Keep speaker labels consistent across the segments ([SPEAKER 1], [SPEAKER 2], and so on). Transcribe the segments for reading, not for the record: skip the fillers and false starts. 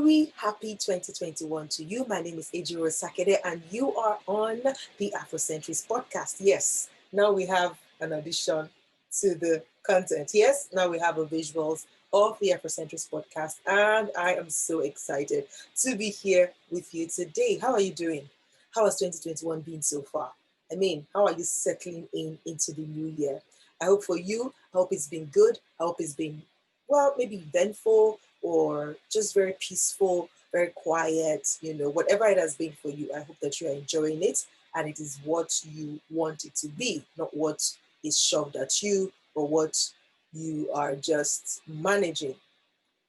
[SPEAKER 1] Very happy 2021 to you. My name is Ejiro Sakede, and you are on the Afrocentrist podcast. Yes, now we have an addition to the content. Yes, now we have a visuals of the Afrocentrist podcast, and I am so excited to be here with you today. How are you doing? How has 2021 been so far? I mean, how are you settling into the new year? I hope for you, I hope it's been good. I hope it's been, well, maybe eventful or just very peaceful, very quiet, whatever it has been for you. I hope that you are enjoying it and it is what you want it to be, not what is shoved at you or what you are just managing.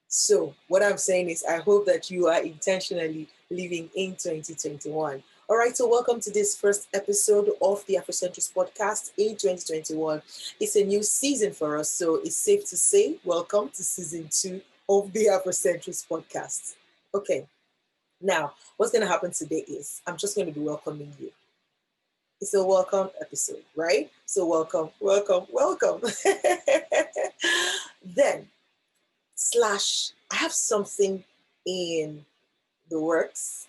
[SPEAKER 1] So, what I'm saying is, I hope that you are intentionally living in 2021. All right, so welcome to this first episode of the Afrocentrist podcast in 2021. It's a new season for us, so it's safe to say, welcome to season 2 of the Afrocentrist podcast. Okay, now what's going to happen today is I'm just going to be welcoming you. It's a welcome episode, right? So, welcome, welcome, welcome. Then, I have something in the works.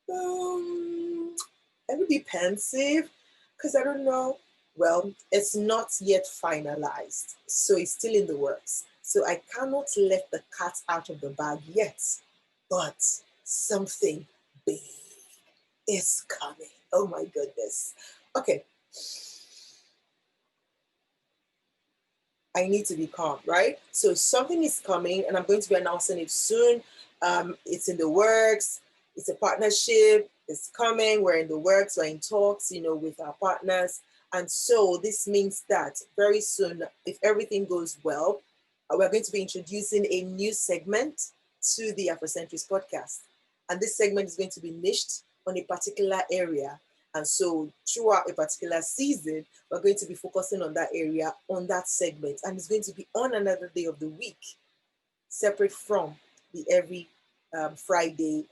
[SPEAKER 1] Let me be pensive because I don't know. Well, it's not yet finalized, so it's still in the works. So I cannot let the cat out of the bag yet, but something big is coming. Oh my goodness. Okay. I need to be calm, right? So something is coming and I'm going to be announcing it soon. It's in the works. It's a partnership. It's coming. We're in the works. We're in talks, with our partners. And so this means that very soon, if everything goes well, we're going to be introducing a new segment to the Afrocentrist podcast. And this segment is going to be niched on a particular area. And so throughout a particular season, we're going to be focusing on that area, on that segment. And it's going to be on another day of the week, separate from the every Friday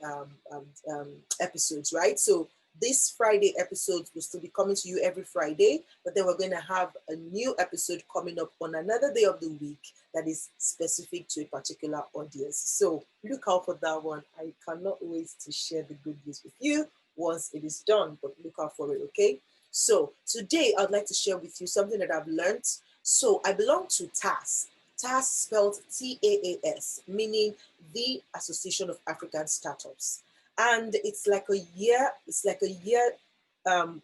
[SPEAKER 1] episodes, right? So this Friday episodes will still be coming to you every Friday, but then we're going to have a new episode coming up on another day of the week that is specific to a particular audience. So look out for that one. I cannot wait to share the good news with you once it is done, but look out for it, okay? So today I'd like to share with you something that I've learned. So I belong to TAS. TAS spelled TAAS, meaning the Association of African Startups. And it's like a year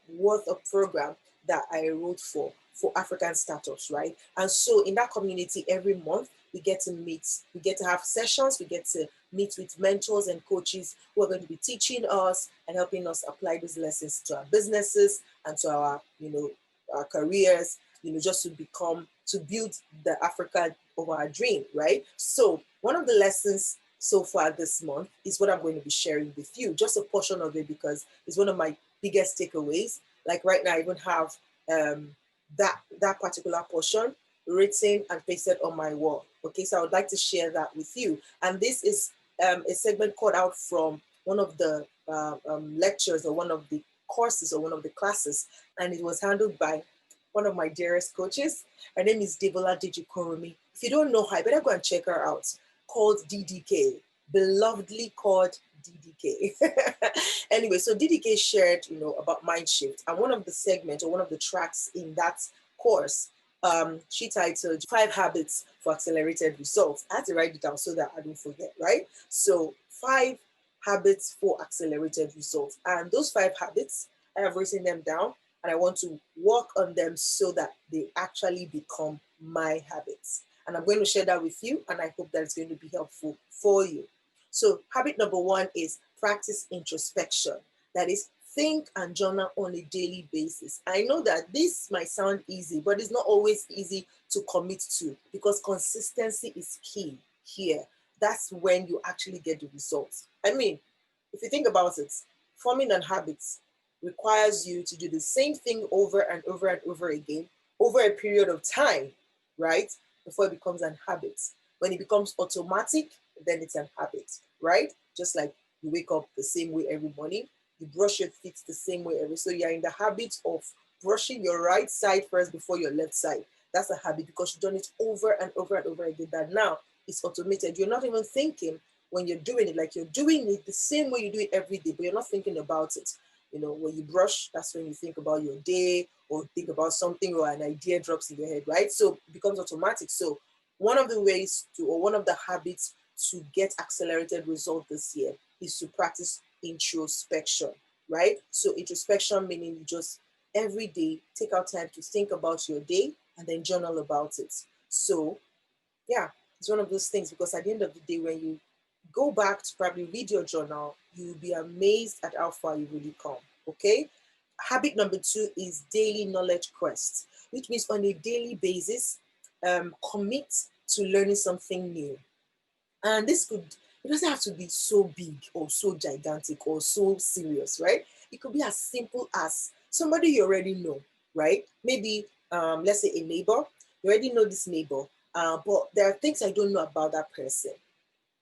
[SPEAKER 1] worth of program that I wrote for African startups, right? And so in that community, every month we get to meet, we get to have sessions, we get to meet with mentors and coaches who are going to be teaching us and helping us apply those lessons to our businesses and to our, our careers, just to build the Africa of our dream, right? So one of the lessons so far this month is what I'm going to be sharing with you, just a portion of it because it's one of my biggest takeaways. Like right now, I even have that particular portion written and pasted on my wall. Okay, so I would like to share that with you. And this is a segment cut out from one of the lectures or one of the courses or one of the classes, and it was handled by one of my dearest coaches. Her name is Debola Dejikoromi. If you don't know her, I better go and check her out. Called DDK, belovedly called DDK. Anyway, so DDK shared, about mind shift, and one of the segments or one of the tracks in that course, she titled 5 Habits for Accelerated Results. I had to write it down so that I don't forget, right? So 5 habits for accelerated results, and those 5 habits, I have written them down, and I want to work on them so that they actually become my habits. And I'm going to share that with you, and I hope that it's going to be helpful for you. So habit number 1 is practice introspection. That is, think and journal on a daily basis. I know that this might sound easy, but it's not always easy to commit to because consistency is key here. That's when you actually get the results. I mean, if you think about it, forming an habit requires you to do the same thing over and over and over again over a period of time, right? Before it becomes an habit. When it becomes automatic, then it's an habit, right? Just like you wake up the same way every morning, you brush your teeth the same way so you're in the habit of brushing your right side first before your left side. That's a habit because you've done it over and over and over again that now it's automated. You're not even thinking, when you're doing it, like you're doing it the same way you do it every day, but you're not thinking about it. You know, when you brush, that's when you think about your day or think about something or an idea drops in your head, right? So it becomes automatic. So one of the ways to, or one of the habits to get accelerated result this year is to practice introspection, right? So introspection meaning you just every day take out time to think about your day and then journal about it. So yeah, it's one of those things because at the end of the day, when you go back to probably read your journal, you'll be amazed at how far you really come. Okay. Habit number 2 is daily knowledge quest, which means on a daily basis, commit to learning something new. And this could, it doesn't have to be so big or so gigantic or so serious, right? It could be as simple as somebody you already know, right? Maybe, let's say a neighbor, you already know this neighbor, but there are things I don't know about that person.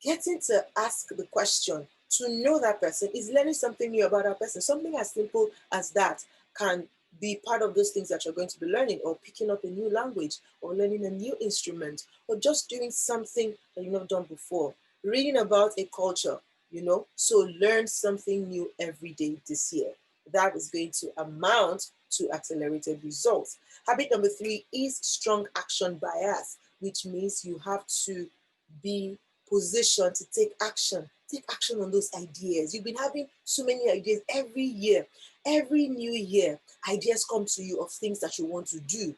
[SPEAKER 1] Getting to ask the question to know that person is learning something new about that person. Something as simple as that can be part of those things that you're going to be learning, or picking up a new language, or learning a new instrument, or just doing something that you've never done before. Reading about a culture, you know, so learn something new every day this year. That is going to amount to accelerated results. Habit number 3 is strong action bias, which means you have to be positioned to take action. Take action on those ideas. You've been having so many ideas every year. Every new year, ideas come to you of things that you want to do.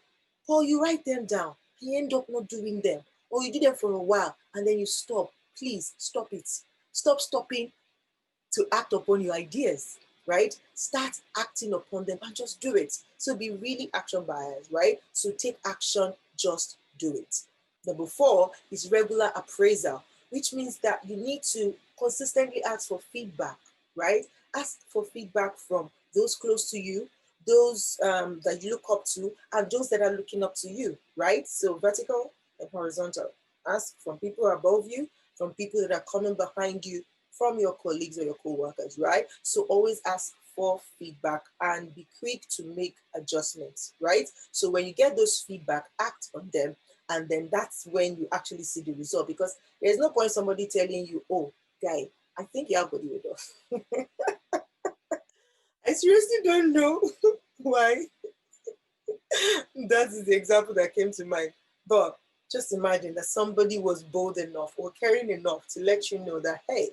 [SPEAKER 1] Or you write them down, you end up not doing them. Or you do them for a while and then you stop. Please stop it. Stop stopping to act upon your ideas, right? Start acting upon them and just do it. So be really action biased, right? So take action, just do it. Number 4 is regular appraisal, which means that you need to consistently ask for feedback, right? Ask for feedback from those close to you, those that you look up to, and those that are looking up to you, right? So vertical and horizontal. Ask from people above you, from people that are coming behind you, from your colleagues or your co-workers, right? So always ask for feedback and be quick to make adjustments, right? So when you get those feedback, act on them, and then that's when you actually see the result. Because there's no point somebody telling you, oh, guy, I think you have body odor. I seriously don't know why that is the example that came to mind. But just imagine that somebody was bold enough or caring enough to let you know that, hey,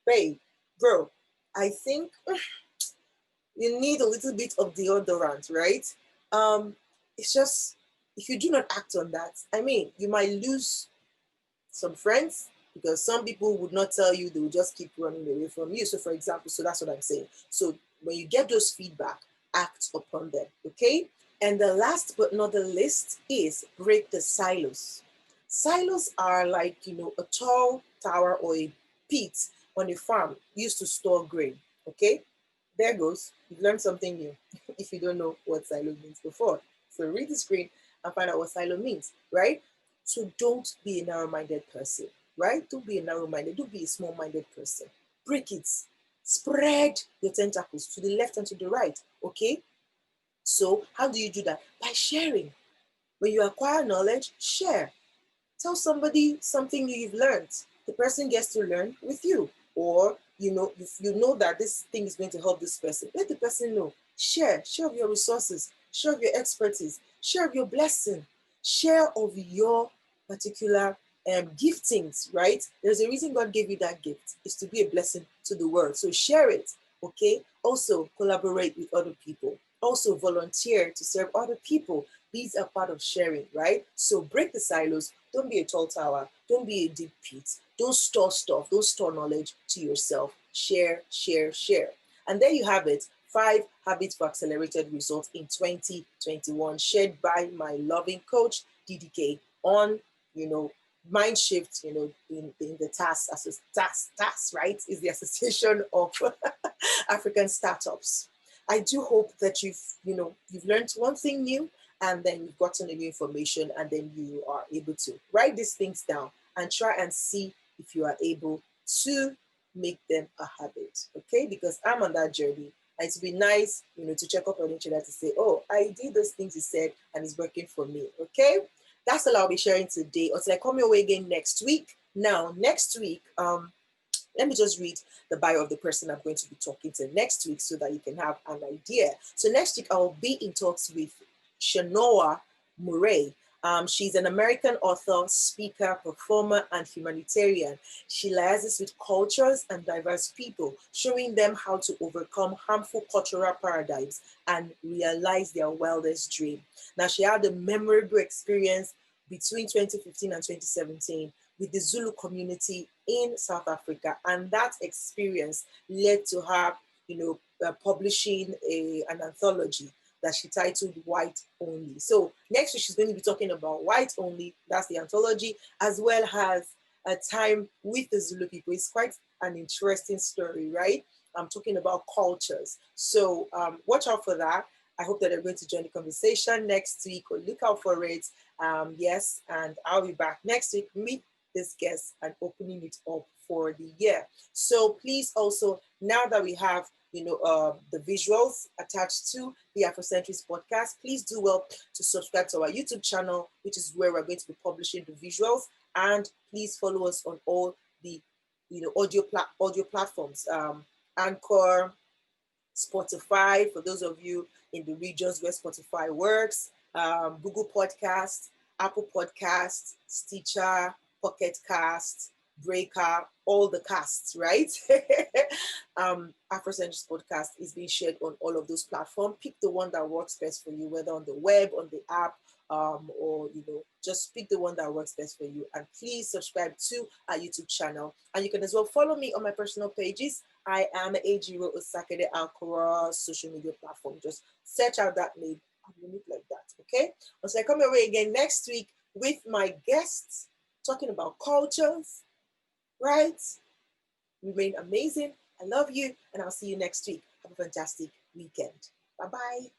[SPEAKER 1] babe, bro, I think you need a little bit of deodorant, right? It's just, if you do not act on that, I mean, you might lose some friends because some people would not tell you, they will just keep running away from you. So, for example, so that's what I'm saying. So, when you get those feedback, act upon them, okay? And the last but not the least is break the silos. Silos are like, you know, a tall tower or a pit on a farm used to store grain, okay? There goes. You've learned something new if you don't know what silo means before. So read the screen and find out what silo means, right? So don't be a narrow-minded person, right? Don't be a narrow-minded. Don't be a small-minded person. Break it. Spread your tentacles to the left and to the right, okay? So how do you do that? By sharing. When you acquire knowledge, share. Tell somebody something new you've learned. The person gets to learn with you. Or, you know, if you know that this thing is going to help this person, let the person know. Share of your resources, share of your expertise, share of your blessing, share of your particular giftings, right? There's a reason God gave you that gift. It's to be a blessing to the world. So share it, okay? Also collaborate with other people. Also volunteer to serve other people. These are part of sharing, right? So break the silos. Don't be a tall tower. Don't be a deep pit. Don't store stuff. Don't store knowledge to yourself. Share, share, share. And there you have it. 5 habits for accelerated results in 2021, shared by my loving coach, DDK, on, you know, mind shift, you know, in the TAS, right? Is the Association of African Startups. I do hope that you've learned one thing new, and then you've gotten the new information, and then you are able to write these things down and try and see if you are able to make them a habit, okay? Because I'm on that journey. And it'd be nice, to check up on each other to say, oh, I did those things you said and it's working for me, okay? That's all I'll be sharing today until I come your way again next week. Now, next week, Let me just read the bio of the person I'm going to be talking to next week so that you can have an idea. So next week, I'll be in talks with Shanoa Murray. She's an American author, speaker, performer, and humanitarian. She liaises with cultures and diverse people, showing them how to overcome harmful cultural paradigms and realize their wildest dream. Now, she had a memorable experience between 2015 and 2017 with the Zulu community in South Africa, and that experience led to her, publishing an anthology that she titled White Only. So next week she's going to be talking about White Only, that's the anthology, as well as a time with the Zulu people. It's quite an interesting story, right? I'm talking about cultures. So watch out for that. I hope that you're going to join the conversation next week, or look out for it. Yes, and I'll be back next week. Meet this guest and opening it up for the year. So please also, now that we have the visuals attached to the Afrocentrics podcast, please do well to subscribe to our YouTube channel, which is where we're going to be publishing the visuals. And please follow us on all the audio platforms, Anchor, Spotify, for those of you in the regions where Spotify works, Google Podcast, Apple Podcast, Stitcher, Pocket Cast, Breaker, all the casts, right? Afrocentrics podcast is being shared on all of those platforms. Pick the one that works best for you, whether on the web, on the app, or just pick the one that works best for you. And please subscribe to our YouTube channel. And you can as well follow me on my personal pages. I am Ejiro Osakede across social media platform. Just search out that name and you look like that. Okay. So I come your way again next week with my guests talking about cultures, right? Remain amazing. I love you, and I'll see you next week. Have a fantastic weekend. Bye-bye.